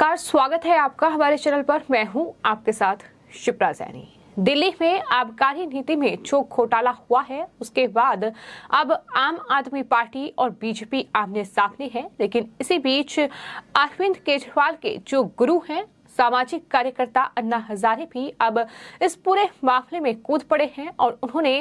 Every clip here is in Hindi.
नमस्कार, स्वागत है आपका हमारे चैनल पर। मैं हूं आपके साथ शिप्रा सैनी। दिल्ली में आबकारी नीति में जो घोटाला हुआ है उसके बाद अब आम आदमी पार्टी और बीजेपी आमने सामने है। लेकिन इसी बीच अरविंद केजरीवाल के जो गुरु हैं, सामाजिक कार्यकर्ता अन्ना हजारे भी अब इस पूरे मामले में कूद पड़े हैं और उन्होंने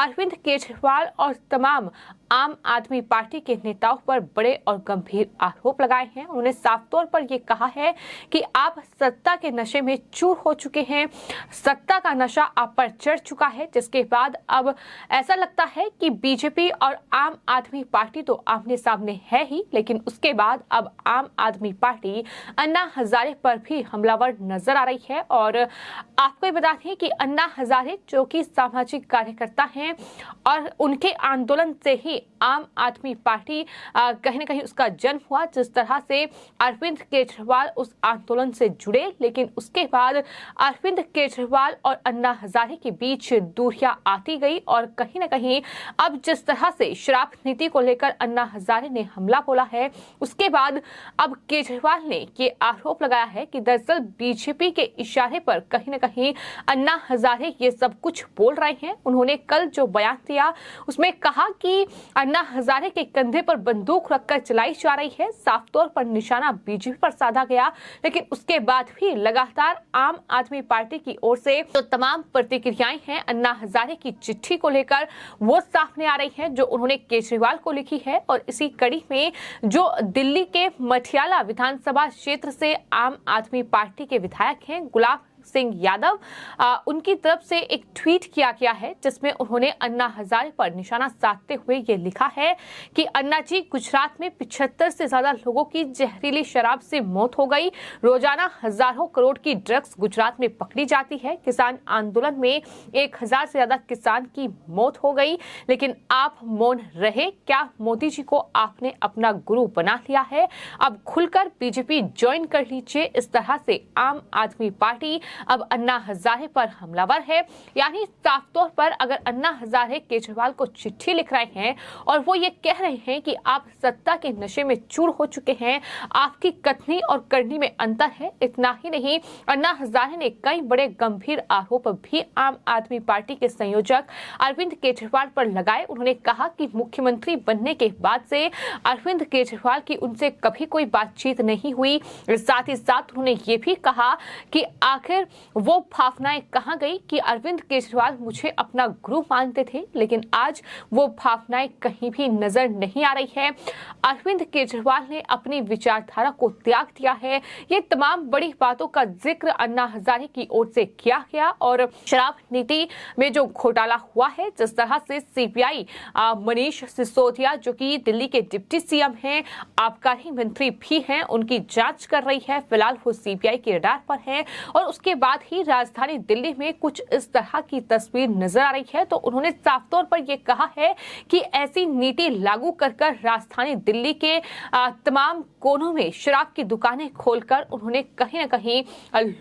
अरविंद केजरीवाल और तमाम आम आदमी पार्टी के नेताओं पर बड़े और गंभीर आरोप लगाए हैं। उन्होंने साफ तौर पर यह कहा है कि आप सत्ता के नशे में चूर हो चुके हैं, सत्ता का नशा आप पर चढ़ चुका है, जिसके बाद अब ऐसा लगता है कि बीजेपी और आम आदमी पार्टी तो आमने सामने है ही, लेकिन उसके बाद अब आम आदमी पार्टी अन्ना हजारे पर भी हमलावर नजर आ रही है। और आपको ये बता दें कि अन्ना हजारे जो कि सामाजिक कार्यकर्ता हैं और उनके आंदोलन से ही आम आदमी पार्टी कहीं न कहीं उसका जन्म हुआ। जिस तरह से अरविंद केजरीवाल उस आंदोलन से जुड़े, लेकिन उसके बाद अरविंद केजरीवाल और अन्ना हजारे के बीच दूरियां आती गई और कहीं न कहीं अब जिस तरह से शराब नीति को लेकर अन्ना हजारे ने हमला बोला है, उसके बाद अब केजरीवाल ने ये आरोप लगाया है कि दरअसल बीजेपी के इशारे पर कहीं न कहीं अन्ना हजारे ये सब कुछ बोल रहे हैं। उन्होंने कल जो बयान दिया उसमें कहा कि अन्ना हजारे के कंधे पर बंदूक रखकर चलाई जा रही है। साफ तौर पर निशाना बीजेपी पर साधा गया, लेकिन उसके बाद भी लगातार आम आदमी पार्टी की ओर से तो तमाम प्रतिक्रियाएं हैं अन्ना हजारे की चिट्ठी को लेकर वो सामने आ रही हैं जो उन्होंने केजरीवाल को लिखी है। और इसी कड़ी में जो दिल्ली के मटियाला विधानसभा क्षेत्र से आम आदमी पार्टी के विधायक हैं गुलाब सिंह यादव, उनकी तरफ से एक ट्वीट किया गया है जिसमें उन्होंने अन्ना हजारे पर निशाना साधते हुए ये लिखा है कि अन्ना जी, गुजरात में 75 से ज्यादा लोगों की जहरीली शराब से मौत हो गई। रोजाना हजारों करोड़ की ड्रग्स गुजरात में पकड़ी जाती है। किसान आंदोलन में 1000 से ज्यादा किसान की मौत हो गई, लेकिन आप मौन रहे। क्या मोदी जी को आपने अपना गुरु बना लिया है? अब खुलकर बीजेपी ज्वाइन कर लीजिए। इस तरह से आम आदमी पार्टी अब अन्ना हजारे पर हमलावर है। यानी साफ तौर पर अगर अन्ना हजारे केजरीवाल को चिट्ठी लिख रहे हैं और वो ये कह रहे हैं कि आप सत्ता के नशे में चूर हो चुके हैं, आपकी कथनी और करनी में अंतर है। इतना ही नहीं, अन्ना हजारे ने कई बड़े गंभीर आरोप भी आम आदमी पार्टी के संयोजक अरविंद केजरीवाल पर लगाए। उन्होंने कहा कि मुख्यमंत्री बनने के बाद से अरविंद केजरीवाल की उनसे कभी कोई बातचीत नहीं हुई। साथ ही साथ उन्होंने ये भी कहा कि आखिर वो भावनाएं कहां गई कि अरविंद केजरीवाल मुझे अपना गुरु मानते थे, लेकिन आज वो भावनाएं कहीं भी नजर नहीं आ रही है। अरविंद केजरीवाल ने अपनी विचारधारा को त्याग दिया है। ये तमाम बड़ी बातों का जिक्र अन्ना हजारे की ओर से किया गया। और शराब नीति में जो घोटाला हुआ है, जिस तरह से सीबीआई मनीष सिसोदिया जो कि दिल्ली के डिप्टी सीएम हैं, आबकारी मंत्री भी हैं, उनकी जांच कर रही है। फिलहाल वो सीबीआई के रडार पर है और उसके बाद ही राजधानी दिल्ली में कुछ इस तरह की तस्वीर नजर आ रही है। तो उन्होंने साफ तौर पर यह कहा है कि ऐसी नीति लागू कर राजधानी दिल्ली के तमाम कोनों में शराब की दुकानें खोलकर उन्होंने कहीं न कहीं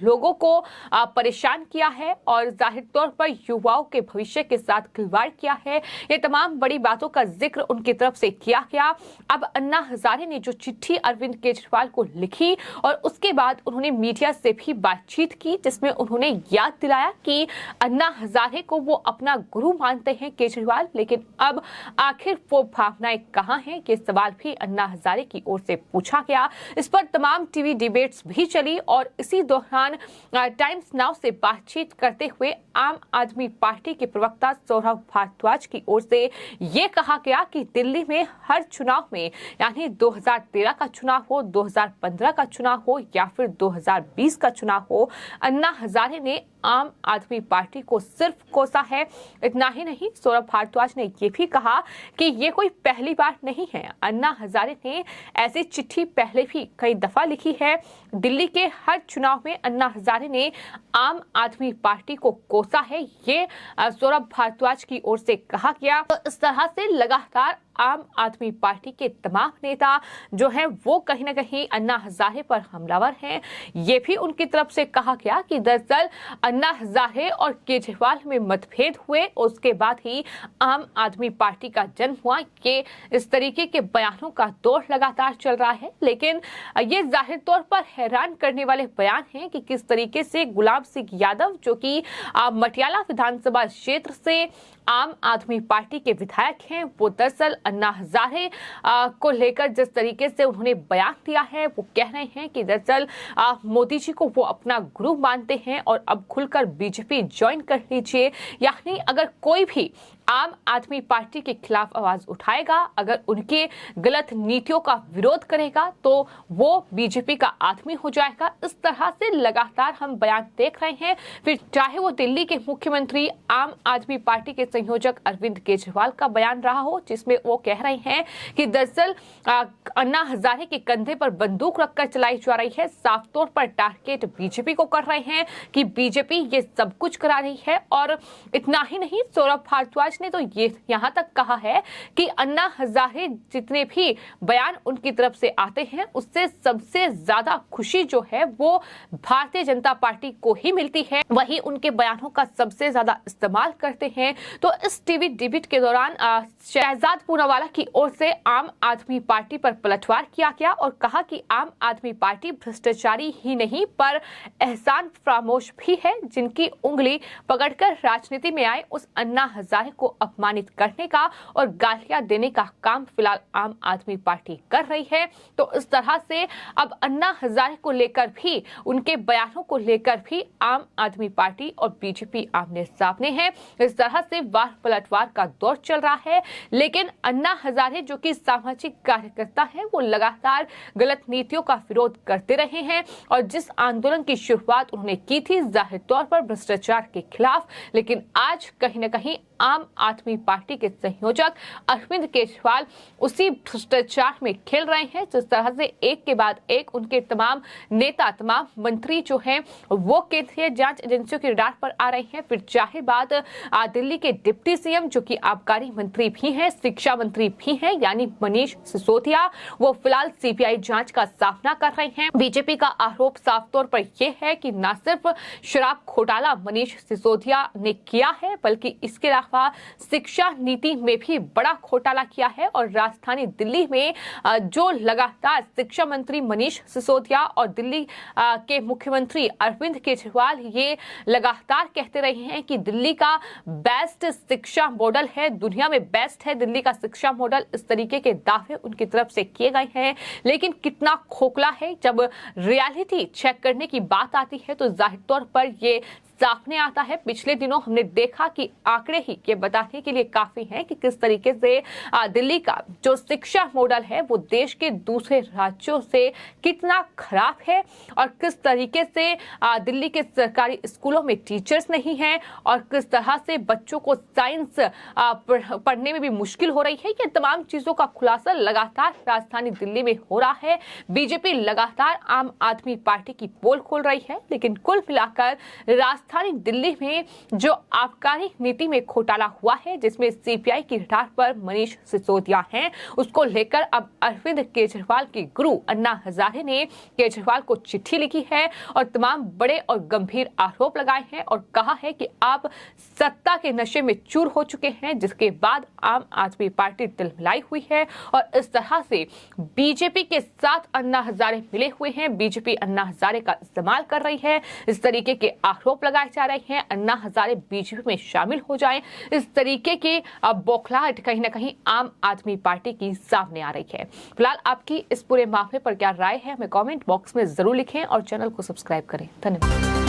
लोगों को परेशान किया है और जाहिर तौर पर युवाओं के भविष्य के साथ खिलवाड़ किया है। ये तमाम बड़ी बातों का जिक्र उनकी तरफ से किया गया। अब अन्ना हजारे ने जो चिट्ठी अरविंद केजरीवाल को लिखी और उसके बाद उन्होंने मीडिया से भी बातचीत की, जिसमें उन्होंने याद दिलाया कि अन्ना हजारे को वो अपना गुरु मानते हैं केजरीवाल, लेकिन अब आखिर वो भावनाएं कहां हैं, ये सवाल भी अन्ना हजारे की ओर से पूछा गया। इस पर तमाम टीवी डिबेट्स भी चली और इसी दौरान टाइम्स नाउ से बातचीत करते हुए आम आदमी पार्टी के प्रवक्ता सौरभ भारद्वाज की ओर से ये कहा गया कि दिल्ली में हर चुनाव में, यानी 2013 का चुनाव हो, 2015 का चुनाव हो या फिर 2020 का चुनाव हो, अन्ना हजारे ने आम आदमी पार्टी को सिर्फ कोसा है। इतना ही नहीं, सौरभ भारद्वाज ने यह भी कहा कि ये कोई पहली बार नहीं है। अन्ना हजारे ने ऐसी चिट्ठी पहले भी कई दफा लिखी है। दिल्ली के हर चुनाव में अन्ना हजारे ने आम आदमी पार्टी को कोसा है, ये सौरभ भारद्वाज की ओर से कहा गया। तो इस तरह से लगातार आम आदमी पार्टी के तमाम नेता जो हैं वो कहीं न कहीं अन्ना हजारे पर हमलावर हैं। ये भी उनकी तरफ से कहा गया कि दरअसल अन्ना हजारे और केजरीवाल में मतभेद हुए, उसके बाद ही आम आदमी पार्टी का जन्म हुआ। ये इस तरीके के बयानों का दौर लगातार चल रहा है, लेकिन ये जाहिर तौर पर हैरान करने वाले बयान हैं कि किस तरीके से गुलाब सिंह यादव, जो कि मटियाला विधानसभा क्षेत्र से आम आदमी पार्टी के विधायक हैं, वो दरअसल अन्ना हजारे को लेकर जिस तरीके से उन्होंने बयान दिया है, वो कह रहे हैं कि दरअसल मोदी जी को वो अपना गुरु मानते हैं और अब खुलकर बीजेपी ज्वाइन कर लीजिए। यानी अगर कोई भी आम आदमी पार्टी के खिलाफ आवाज उठाएगा, अगर उनके गलत नीतियों का विरोध करेगा, तो वो बीजेपी का आदमी हो जाएगा। इस तरह से लगातार हम बयान देख रहे हैं, फिर चाहे वो दिल्ली के मुख्यमंत्री आम आदमी पार्टी के संयोजक अरविंद केजरीवाल का बयान रहा हो, जिसमें वो कह रहे हैं कि दरअसल अन्ना हजारे के कंधे पर बंदूक रखकर चलाई जा रही है, साफ तौर पर टारगेट बीजेपी को कर रहे हैं कि बीजेपी ये सब कुछ करा रही है। और इतना ही नहीं, सौरभ भारद्वाज ने तो ये यहां तक कहा है कि अन्ना हजारे जितने भी बयान उनकी तरफ से आते हैं, उससे सबसे ज्यादा खुशी जो है वो भारतीय जनता पार्टी को ही मिलती है, वही उनके बयानों का सबसे ज्यादा इस्तेमाल करते हैं। तो इस टीवी डिबेट के दौरान शहजाद पूनावाला की ओर से आम आदमी पार्टी पर पलटवार किया गया और कहा कि आम आदमी पार्टी भ्रष्टाचारी ही नहीं पर एहसान फरामोश भी है, जिनकी उंगली पकड़कर राजनीति में आए उस अन्ना हजारे को अपमानित करने का और गालियां देने का काम फिलहाल आम आदमी पार्टी कर रही है। तो इस तरह से अब अन्ना हजारे को लेकर भी, उनके बयानों को लेकर भी आम आदमी पार्टी और बीजेपी आमने सामने है। इस तरह से वार पलटवार का दौर चल रहा है, लेकिन अन्ना हजारे जो कि सामाजिक कार्यकर्ता हैं, वो लगातार गलत नीतियों का विरोध करते रहे हैं और जिस आंदोलन की शुरुआत उन्होंने की थी जाहिर तौर पर भ्रष्टाचार के खिलाफ, लेकिन आज कहीं न कहीं आम आदमी पार्टी के संयोजक अरविंद केजरीवाल उसी भ्रष्टाचार में खेल रहे हैं। जिस तरह से एक के बाद एक उनके तमाम नेता, तमाम मंत्री जो हैं वो केंद्रीय जांच एजेंसियों के रडार पर आ रहे हैं। फिर चाहे बात दिल्ली के डिप्टी सीएम जो कि आबकारी मंत्री भी हैं, शिक्षा मंत्री भी हैं, यानी मनीष सिसोदिया, वो फिलहाल सीबीआई जांच का सामना कर रहे हैं। बीजेपी का आरोप साफ तौर पर यह है कि न सिर्फ शराब घोटाला मनीष सिसोदिया ने किया है, बल्कि इसके अलावा शिक्षा नीति में भी बड़ा घोटाला किया है। और राजधानी दिल्ली में जो लगातार शिक्षा मंत्री मनीष सिसोदिया और दिल्ली के मुख्यमंत्री अरविंद केजरीवाल ये लगातार कहते रहे हैं कि दिल्ली का बेस्ट शिक्षा मॉडल है, दुनिया में बेस्ट है दिल्ली का शिक्षा मॉडल, इस तरीके के दावे उनकी तरफ से किए गए हैं। लेकिन कितना खोखला है, जब रियलिटी चेक करने की बात आती है तो जाहिर तौर पर ये सामने आता है। पिछले दिनों हमने देखा कि आंकड़े ही ये बताने के लिए काफी हैं कि किस तरीके से दिल्ली का जो शिक्षा मॉडल है वो देश के दूसरे राज्यों से कितना खराब है और किस तरीके से दिल्ली के सरकारी स्कूलों में टीचर्स नहीं हैं और किस तरह से बच्चों को साइंस पढ़ने में भी मुश्किल हो रही है। ये तमाम चीजों का खुलासा लगातार राजधानी दिल्ली में हो रहा है। बीजेपी लगातार आम आदमी पार्टी की पोल खोल रही है, लेकिन कुल मिलाकर राजधानी दिल्ली में जो आबकारी नीति में घोटाला हुआ है, जिसमें सीबीआई की रडार पर मनीष सिसोदिया हैं, उसको लेकर अब अरविंद केजरीवाल के गुरु अन्ना हजारे ने केजरीवाल को चिट्ठी लिखी है और तमाम बड़े और गंभीर आरोप लगाए हैं और कहा है कि आप सत्ता के नशे में चूर हो चुके हैं, जिसके बाद आम आदमी पार्टी तिलमिलाई हुई है और इस तरह से बीजेपी के साथ अन्ना हजारे मिले हुए हैं। बीजेपी अन्ना हजारे का इस्तेमाल कर रही है, इस तरीके के आरोप लगाए जा रहे हैं अन्ना हजारे बीजेपी में शामिल हो जाएं, इस तरीके की बौखलाहट कहीं ना कहीं आम आदमी पार्टी की सामने आ रही है। फिलहाल आपकी इस पूरे मामले पर क्या राय है, हमें कमेंट बॉक्स में जरूर लिखें और चैनल को सब्सक्राइब करें। धन्यवाद।